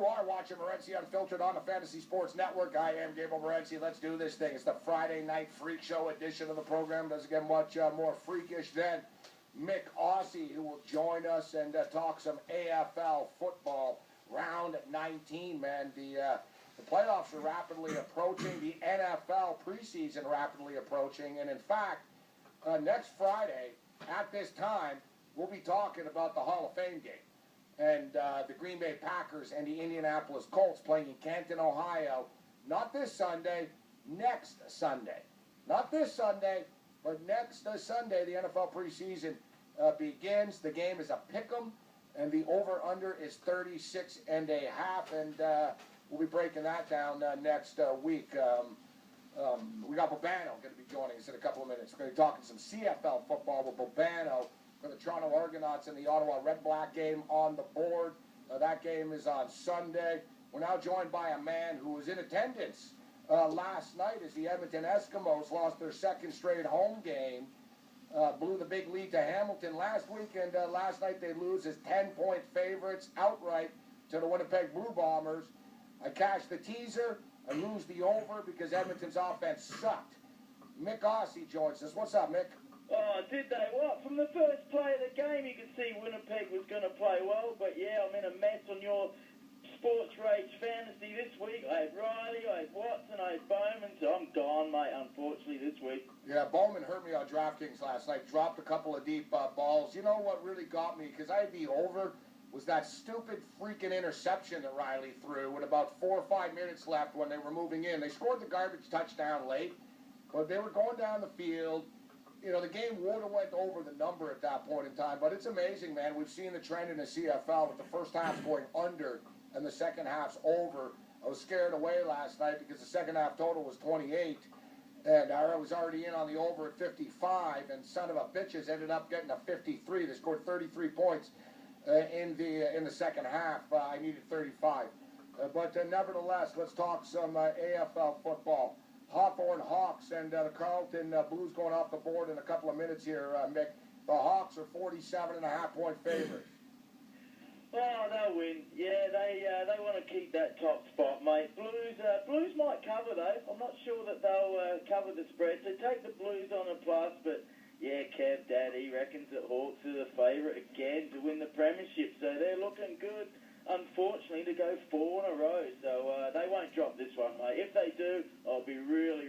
You are watching Morency Unfiltered on the Fantasy Sports Network. I am Gabriel Morency. Let's do this thing. It's the Friday night freak show edition of the program. Doesn't get much more freakish than Myk Aussie, who will join us and talk some AFL football. Round 19, man. The playoffs are rapidly approaching. The NFL preseason rapidly approaching. And in fact, next Friday at this time, we'll be talking about the Hall of Fame game. And the Green Bay Packers and the Indianapolis Colts playing in Canton, Ohio. Not this Sunday, next Sunday. Not this Sunday, but next Sunday, the NFL preseason begins. The game is a pick'em, and the over-under is 36.5, and we'll be breaking that down next week. We got Bobano going to be joining us in a couple of minutes. We're going to be talking some CFL football with Bobano for the Toronto Argonauts and the Ottawa Red Black game on the board. That game is on Sunday. We're now joined by a man who was in attendance last night as the Edmonton Eskimos lost their second straight home game. Blew the big lead to Hamilton last week, and last night they lose as 10-point favorites outright to the Winnipeg Blue Bombers. I cashed the teaser. I lose the over because Edmonton's offense sucked. Myk Aussie joins us. What's up, Myk? Oh, did they? What? From the first play of the game, you could see Winnipeg was going to play well. But, yeah, I'm in a mess on your Sports Rage Fantasy this week. I had Riley, I had Watson, I had Bowman. So I'm gone, mate, unfortunately, this week. Yeah, Bowman hurt me on DraftKings last night. Dropped a couple of deep balls. You know what really got me? Because I had the over was that stupid freaking interception that Riley threw with about 4 or 5 minutes left when they were moving in. They scored the garbage touchdown late, but they were going down the field. You know, the game would have went over the number at that point in time, but it's amazing, man. We've seen the trend in the CFL with the first half going under and the second half's over. I was scared away last night because the second half total was 28, and I was already in on the over at 55, and son of a bitches ended up getting a 53. They scored 33 points in the second half. I needed 35. But nevertheless, let's talk some AFL football. Hawthorne Hawks and the Carlton Blues going off the board in a couple of minutes here, Myk. The Hawks are 47.5-point favorites. Oh, they'll win. Yeah, they want to keep that top spot, mate. Blues might cover, though. I'm not sure that they'll cover the spread. So take the Blues on a plus, but yeah, Kev Daddy reckons that Hawks are the favourite again to win the premiership. So they're looking good, unfortunately, to go 4 in a row. So they won't drop this one, mate. If they do, I'll be really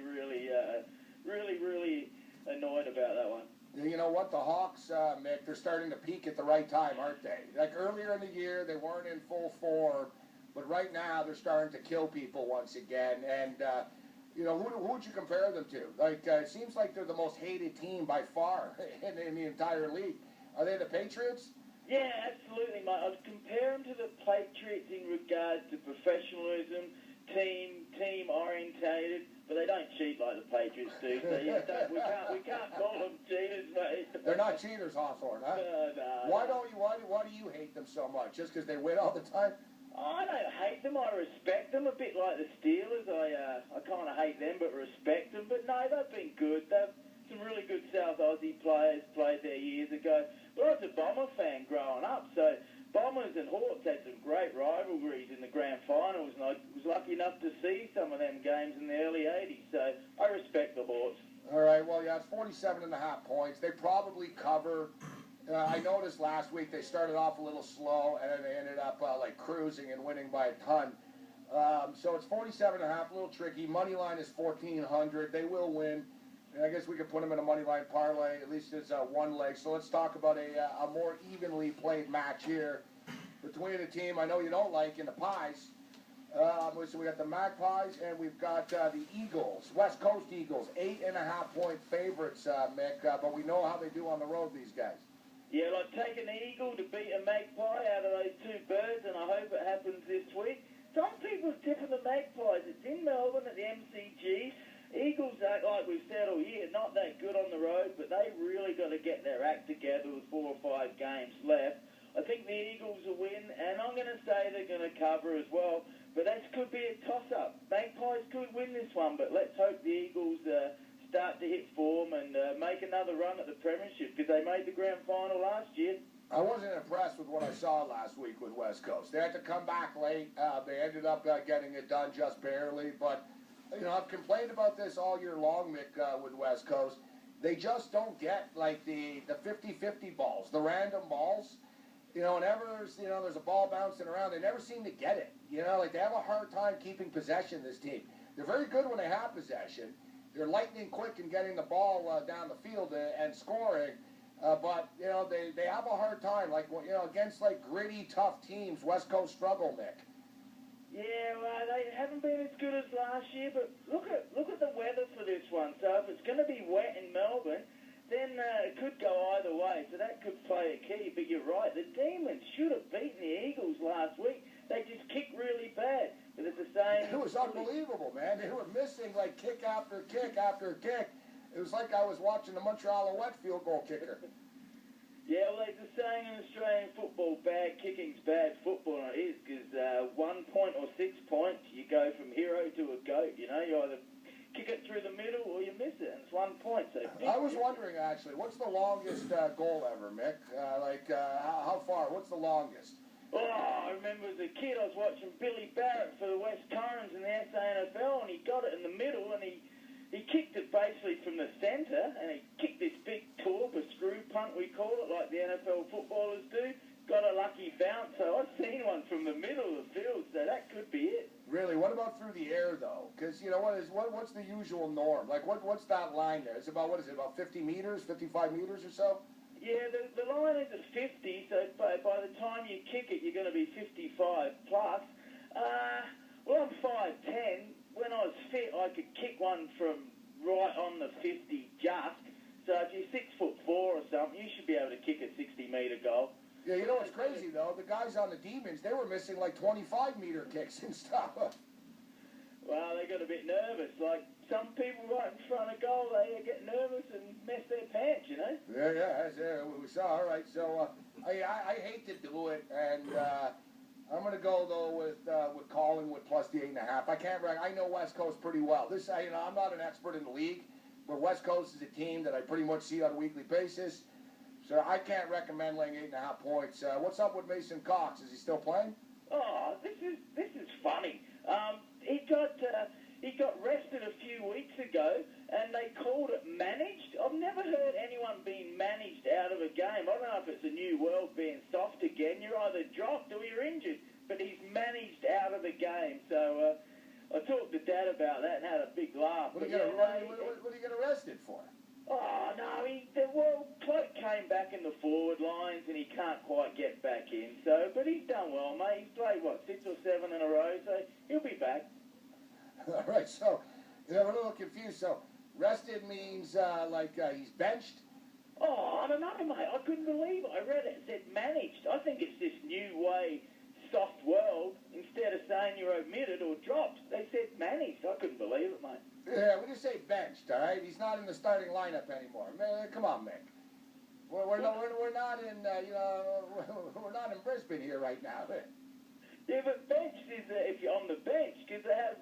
annoyed about that one. You know what? The Hawks, Myk, they're starting to peak at the right time, aren't they? Like earlier in the year, they weren't in full form, but right now they're starting to kill people once again. And, you know, who would you compare them to? Like, it seems like they're the most hated team by far in the entire league. Are they the Patriots? Yeah, absolutely, mate. I'd compare them to the Patriots in regards to professionalism, team-orientated, but they don't cheat like the Patriots do. So yeah, we can't call them cheaters, mate. They're not cheaters, Hawthorne, huh? No. Why do you hate them so much? Just because they win all the time? I don't hate them. I respect them. A bit like the Steelers. I kind of hate them, but respect them. But no, they've been good. They've some really good South Aussie players played there years ago. But I was a Bomber fan growing up, so Bombers and Hawks had some great rivalries in the grand finals, and I was lucky enough to see some of them games in the early 80s, so I respect the Hawks. All right, well, yeah, it's 47.5 points. They probably cover. I noticed last week they started off a little slow, and then they ended up like cruising and winning by a ton. So it's 47.5, a little tricky. Money line is 1,400. They will win. And I guess we could put them in a money line parlay, at least as one leg. So let's talk about a more evenly played match here between a team I know you don't like in the Pies. So we got the Magpies and we've got the Eagles, West Coast Eagles, 8.5-point favorites, Myk. But we know how they do on the road, these guys. Yeah, I'd take an Eagle to beat a Magpie out of those two birds, and I hope it happens this week. Some people are tipping the Magpies. It's in Melbourne at the MCG. Eagles are, like we've said all year, not that good on the road, but they really got to get their act together with 4 or 5 games left. I think the Eagles will win, and I'm going to say they're going to cover as well, but that could be a toss-up. Magpies could win this one, but let's hope the Eagles start to hit form and make another run at the premiership, because they made the grand final last year. I wasn't impressed with what I saw last week with West Coast. They had to come back late. They ended up getting it done just barely. But, I've complained about this all year long, Mick, with West Coast. They just don't get, like, the 50-50 balls, the random balls. Whenever, there's a ball bouncing around, they never seem to get it. Like, they have a hard time keeping possession, this team. They're very good when they have possession. They're lightning quick in getting the ball down the field and scoring. But, they have a hard time. Like, against, like, gritty, tough teams, West Coast struggle, Mick. Yeah, well, they haven't been as good as last year, but look at the weather for this one. So if it's going to be wet in Melbourne, then it could go either way. So that could play a key. But you're right, the Demons should have beaten the Eagles last week. They just kicked really bad. But it's the same. It was unbelievable, man. They were missing, like, kick after kick after kick. It was like I was watching the Montreal Alouette field goal kicker. Yeah, well, there's a saying in Australian football, bad kicking's bad football, and it is, because 1 point or 6 points, you go from hero to a goat, You either kick it through the middle or you miss it, and it's 1 point. So I was wondering, actually, what's the longest goal ever, Mick? How far? What's the longest? Oh, I remember as a kid, I was watching Billy Barrett for the West Torrens in the SANFL, and he got it in the middle, and he kicked it basically from the centre, and he kicked this big torp, a screw punt we call it, like the NFL footballers do. Got a lucky bounce, so I've seen one from the middle of the field, so that could be it. Really? What about through the air, though? Because, what's the usual norm? Like, what's that line there? It's about, what is it, about 50 meters, 55 meters or so? Yeah, the line is at 50, so by the time you kick it, you're going to be 55 plus. Well, I'm 5'10". When I was fit, I could kick one from right on the 50 just. So if you're 6'4" or something, you should be able to kick a 60-metre goal. Yeah, what's crazy, though? The guys on the Demons, they were missing like 25-metre kicks and stuff. Well, they got a bit nervous. Like some people right in front of goal, they get nervous and mess their pants, Yeah, we saw. All right, so I hate to do it, and I'm going to go, though, with Collingwood plus the 8.5. I know West Coast pretty well. I'm not an expert in the league, but West Coast is a team that I pretty much see on a weekly basis. So I can't recommend laying 8.5 points. What's up with Mason Cox? Is he still playing? Oh, this is funny. He got rested a few weeks ago, and they called it managed. I've never heard anyone being managed out of a game. I don't know if it's a new world being soft again. You're either dropped or you're injured, but he's managed out of the game. So I talked to Dad about that and had a big laugh. What did he get arrested for? Oh, no, Cloak came back in the forward lines and he can't quite get back in. But he's done well, mate. He's played, 6 or 7 in a row, so he'll be back. All right, so I'm a little confused. So rested means he's benched? Oh, I don't know, mate. I couldn't believe it. I read it. It said managed. I think it's this new way, soft world. Instead of saying you're omitted or dropped, they said managed. I couldn't believe it, mate. Yeah, we just say benched, all right? He's not in the starting lineup anymore. Man, come on, Mick. We're not in we're not in Brisbane here right now. Yeah, but bench is if you're on the bench, because they have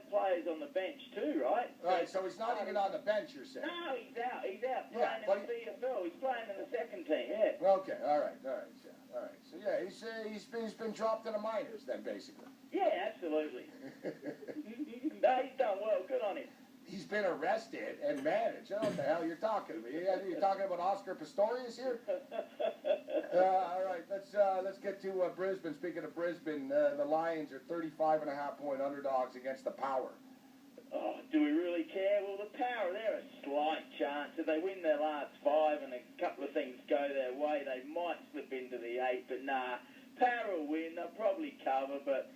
players on the bench too, right? All right, so he's not even on the bench, you're saying? No, he's out. He's out playing in the CFL. He's playing in the second team. Yeah. Okay, all right. So yeah, he's been dropped in the minors then, basically. Yeah, absolutely. No, he's done well. Good on him. He's been arrested and managed. I don't know what the hell you're talking to me. You're talking about Oscar Pistorius here? All right, let's get to Brisbane. Speaking of Brisbane, the Lions are 35.5-point underdogs against the Power. Oh, do we really care? Well, the Power, they're a slight chance. If they win their last 5 and a couple of things go their way, they might slip into the 8. But nah, Power will win. They'll probably cover. But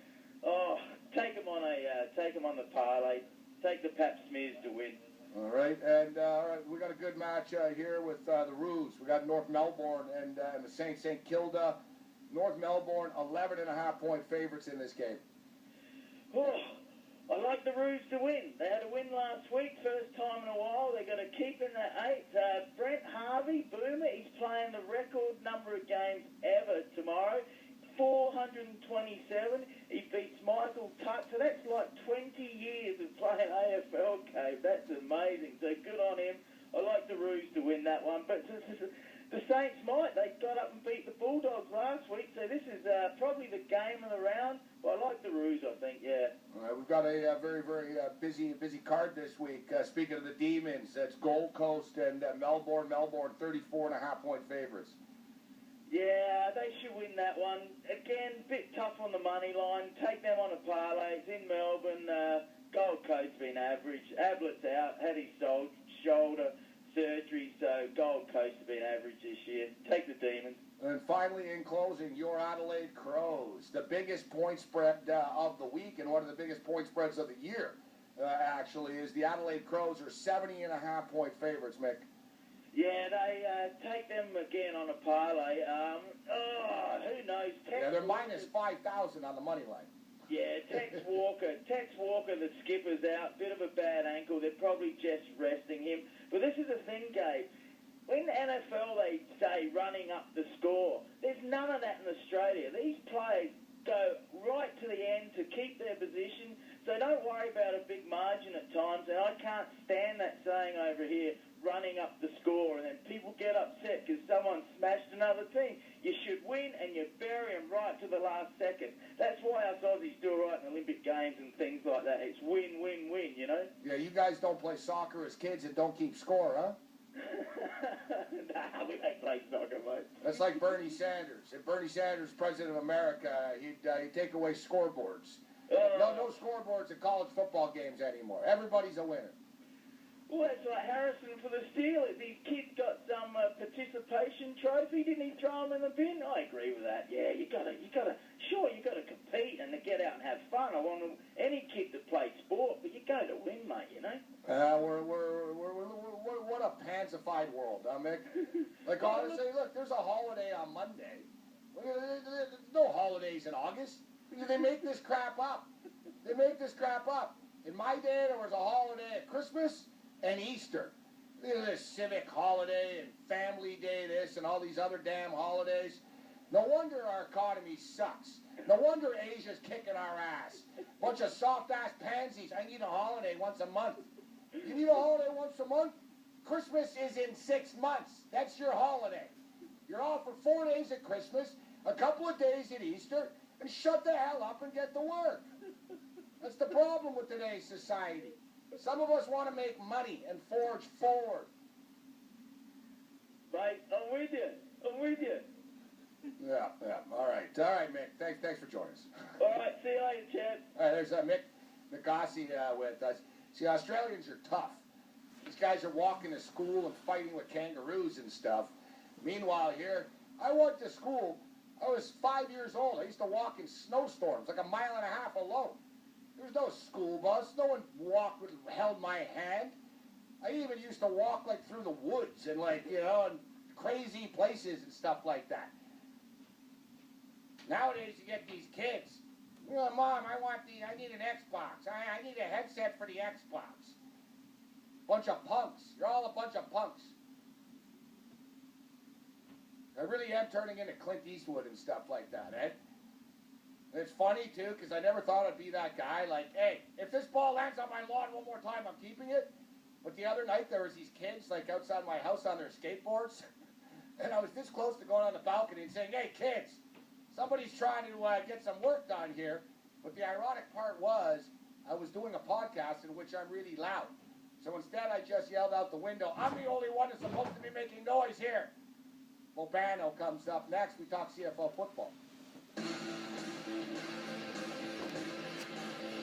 take them on the parlay. Take the Pap Smears to win. All right, and we got a good match here with the Roos. We got North Melbourne and the St. Kilda. North Melbourne, 11.5-point favorites in this game. Oh, I like the Roos to win. They had a win last week, first time in a while. They're going to keep in that 8. Brent Harvey, Boomer, he's playing the record number of games ever tomorrow. 427. He beats Michael Tuck. So that's like 20 years of playing AFL, Gabe. That's amazing. So good on him. I like the Roos to win that one. But the Saints might. They got up and beat the Bulldogs last week, so this is probably the game of the round. But I like the Roos, I think, yeah. All right, we've got a very, very busy card this week. Speaking of the Demons, that's Gold Coast and Melbourne. Melbourne, 34.5-point favorites. Yeah, they should win that one. Again, bit tough on the money line. Take them on a parlay. It's in Melbourne. Gold Coast's been average. Ablett's out. Had his shoulder surgery, so Gold Coast has been average this year. Take the Demons. And finally, in closing, your Adelaide Crows. The biggest point spread of the week and one of the biggest point spreads of the year, actually, is the Adelaide Crows are 70.5-point favorites, Mick. Yeah, they take them again on a parlay. Who knows? Yeah, they're minus 5,000 on the money line. Yeah, Tex Walker, the skipper's out. Bit of a bad ankle. They're probably just resting him. But this is the thing, Gabe. When the NFL, they say running up the score, there's none of that in Australia. These players go right to the end to keep their position, so don't worry about a big margin at times. And I can't stand that saying over here, running up the score, and then people get upset because someone smashed another team. You should win, and you bury them right to the last second. That's why us Aussies do all right in Olympic Games and things like that. It's win, win, win, you know? Yeah, you guys don't play soccer as kids and don't keep score, huh? Nah, we don't play soccer, mate. That's like Bernie Sanders. If Bernie Sanders, president of America, he'd take away scoreboards. No scoreboards at college football games anymore. Everybody's a winner. Well, that's like Harrison for the Steelers. His kid got some participation trophy. Didn't he throw him in the bin? I agree with that. Yeah, you gotta compete and to get out and have fun. I want any kid to play sport, but you go to win, mate. You know. We're what a pansified world, Mick. Like honestly, look, there's a holiday on Monday. There's no holidays in August. They make this crap up. They make this crap up. In my day, there was a holiday at Christmas and Easter. Look at this civic holiday and family day, this and all these other damn holidays. No wonder our economy sucks. No wonder Asia's kicking our ass. Bunch of soft-ass pansies. I need a holiday once a month. You need a holiday once a month? Christmas is in 6 months. That's your holiday. You're off for 4 days at Christmas, a couple of days at Easter, and shut the hell up and get to work. That's the problem with today's society. Some of us want to make money and forge forward. Mate, I'm with you. Yeah. All right, Mick. Thanks for joining us. All right, see you later, champ. All right, there's Myk Aussie with us. See, Australians are tough. These guys are walking to school and fighting with kangaroos and stuff. Meanwhile, here, I went to school. I was 5 years old. I used to walk in snowstorms, like 1.5 miles alone. There's no school bus. No one held my hand. I even used to walk like through the woods and and crazy places and stuff like that. Nowadays you get these kids. Mom, I need an Xbox. I need a headset for the Xbox. Bunch of punks. You're all a bunch of punks. I really am turning into Clint Eastwood and stuff like that, eh? And it's funny, too, because I never thought I'd be that guy. Like, hey, if this ball lands on my lawn one more time, I'm keeping it. But the other night, there was these kids, outside my house on their skateboards. And I was this close to going on the balcony and saying, hey, kids, somebody's trying to get some work done here. But the ironic part was I was doing a podcast in which I'm really loud. So instead, I just yelled out the window, I'm the only one that's supposed to be making noise here. Bobano comes up next. We talk CFL football.